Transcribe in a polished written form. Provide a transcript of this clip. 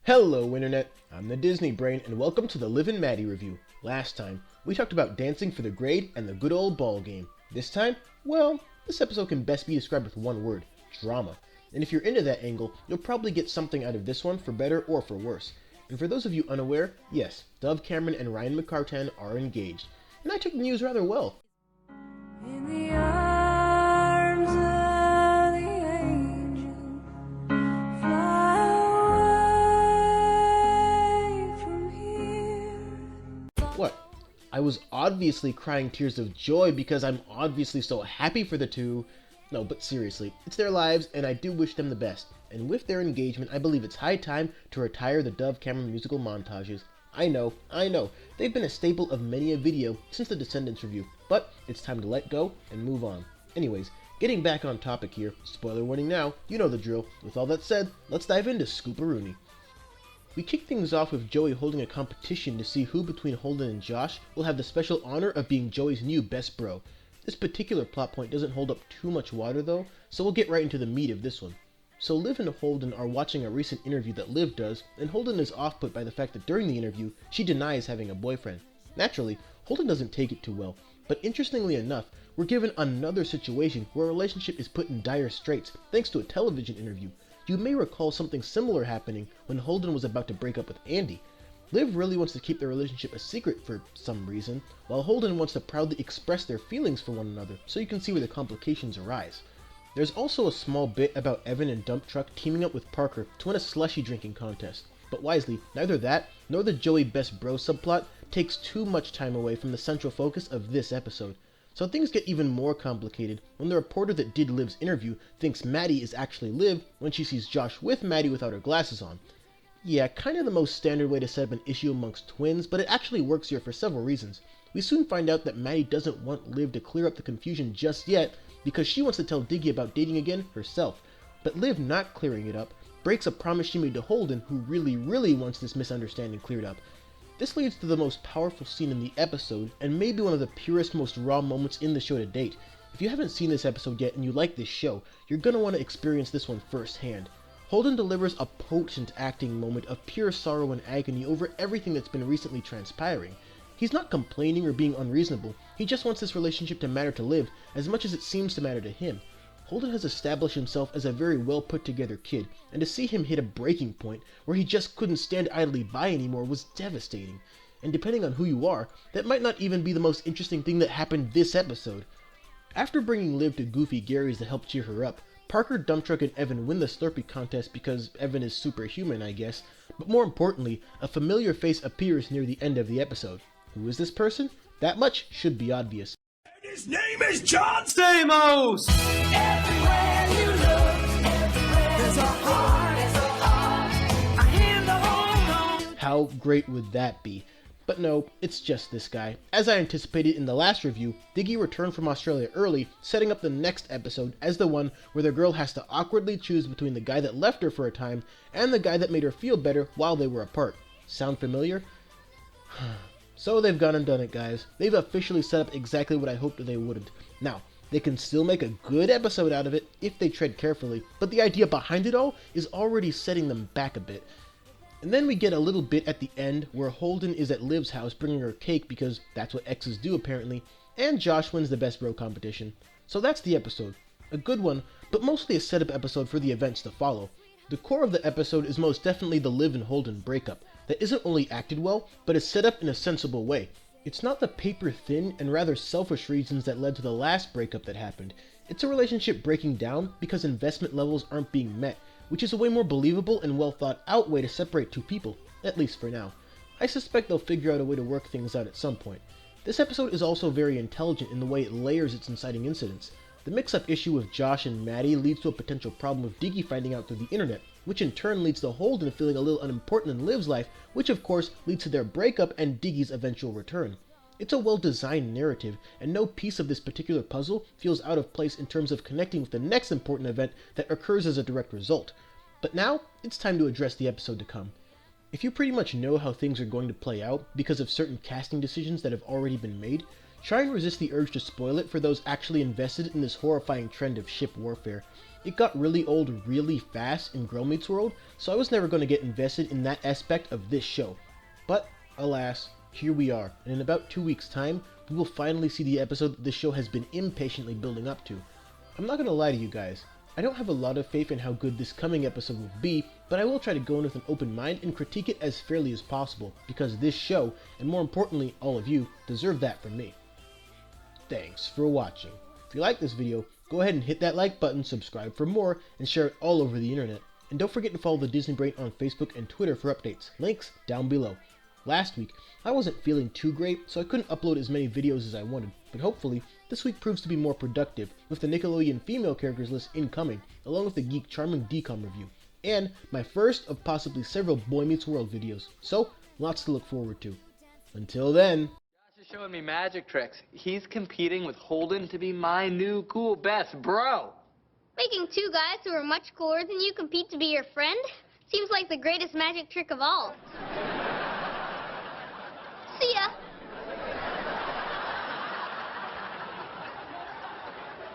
Hello Internet, I'm the Disney Brain and welcome to the Liv and Maddie review. Last time, we talked about dancing for the grade and the good old ball game. This time, well, this episode can best be described with one word, drama. And if you're into that angle, you'll probably get something out of this one for better or for worse. And for those of you unaware, yes, Dove Cameron and Ryan McCartan are engaged. And I took the news rather well. In the arms of the angel, fly away from here. What? I was obviously crying tears of joy because I'm obviously so happy for the two. No, but seriously, it's their lives and I do wish them the best. And with their engagement, I believe it's high time to retire the Dove Cameron musical montages. I know, they've been a staple of many a video since the Descendants review, but it's time to let go and move on. Anyways, getting back on topic here, spoiler warning now, you know the drill. With all that said, let's dive into Rooney. We kick things off with Joey holding a competition to see who between Holden and Josh will have the special honor of being Joey's new best bro. This particular plot point doesn't hold up too much water though, so we'll get right into the meat of this one. So Liv and Holden are watching a recent interview that Liv does, and Holden is off-put by the fact that during the interview, she denies having a boyfriend. Naturally, Holden doesn't take it too well, but interestingly enough, we're given another situation where a relationship is put in dire straits thanks to a television interview. You may recall something similar happening when Holden was about to break up with Andy. Liv really wants to keep their relationship a secret for some reason, while Holden wants to proudly express their feelings for one another, so you can see where the complications arise. There's also a small bit about Evan and Dump Truck teaming up with Parker to win a slushy drinking contest, but wisely, neither that nor the Joey best bro subplot takes too much time away from the central focus of this episode. So things get even more complicated when the reporter that did Liv's interview thinks Maddie is actually Liv when she sees Josh with Maddie without her glasses on. Yeah, kind of the most standard way to set up an issue amongst twins, but it actually works here for several reasons. We soon find out that Maddie doesn't want Liv to clear up the confusion just yet because she wants to tell Diggy about dating again herself. But Liv not clearing it up breaks a promise she made to Holden, who really wants this misunderstanding cleared up. This leads to the most powerful scene in the episode, and maybe one of the purest, most raw moments in the show to date. If you haven't seen this episode yet and you like this show, you're gonna want to experience this one firsthand. Holden delivers a potent acting moment of pure sorrow and agony over everything that's been recently transpiring. He's not complaining or being unreasonable, he just wants this relationship to matter to Liv as much as it seems to matter to him. Holden has established himself as a very well put together kid, and to see him hit a breaking point where he just couldn't stand idly by anymore was devastating. And depending on who you are, that might not even be the most interesting thing that happened this episode. After bringing Liv to Goofy Gary's to help cheer her up, Parker, Dump Truck, and Evan win the Slurpee contest because Evan is superhuman, I guess, but more importantly, a familiar face appears near the end of the episode. Who is this person? That much should be obvious. And his name is John Stamos! Everywhere you look, there's a heart, a hand to hold on. How great would that be? But no, it's just this guy. As I anticipated in the last review, Diggy returned from Australia early, setting up the next episode as the one where the girl has to awkwardly choose between the guy that left her for a time and the guy that made her feel better while they were apart. Sound familiar? So they've gone and done it, guys. They've officially set up exactly what I hoped that they wouldn't. Now, they can still make a good episode out of it if they tread carefully, but the idea behind it all is already setting them back a bit. And then we get a little bit at the end where Holden is at Liv's house bringing her cake because that's what exes do apparently, and Josh wins the best bro competition. So that's the episode. A good one, but mostly a setup episode for the events to follow. The core of the episode is most definitely the Liv and Holden breakup, that isn't only acted well, but is set up in a sensible way. It's not the paper-thin and rather selfish reasons that led to the last breakup that happened. It's a relationship breaking down because investment levels aren't being met, which is a way more believable and well thought out way to separate two people, at least for now. I suspect they'll figure out a way to work things out at some point. This episode is also very intelligent in the way it layers its inciting incidents. The mix-up issue with Josh and Maddie leads to a potential problem with Diggy finding out through the internet, which in turn leads to Holden feeling a little unimportant in Liv's life, which of course leads to their breakup and Diggy's eventual return. It's a well-designed narrative, and no piece of this particular puzzle feels out of place in terms of connecting with the next important event that occurs as a direct result. But now, it's time to address the episode to come. If you pretty much know how things are going to play out because of certain casting decisions that have already been made, try and resist the urge to spoil it for those actually invested in this horrifying trend of ship warfare. It got really old really fast in Girl Meets World, so I was never going to get invested in that aspect of this show. But, alas, here we are, and in about 2 weeks' time, we will finally see the episode that this show has been impatiently building up to. I'm not going to lie to you guys, I don't have a lot of faith in how good this coming episode will be, but I will try to go in with an open mind and critique it as fairly as possible, because this show, and more importantly all of you, deserve that from me. Thanks for watching. If you like this video, go ahead and hit that like button, subscribe for more, and share it all over the internet. And don't forget to follow the Disney Brain on Facebook and Twitter for updates. Links down below. Last week, I wasn't feeling too great, so I couldn't upload as many videos as I wanted, but hopefully, this week proves to be more productive, with the Nickelodeon female characters list incoming, along with the Geek charming DCOM review, and my first of possibly several Boy Meets World videos, so lots to look forward to. Until then... Josh is showing me magic tricks. He's competing with Holden to be my new cool best bro. Making two guys who are much cooler than you compete to be your friend? Seems like the greatest magic trick of all.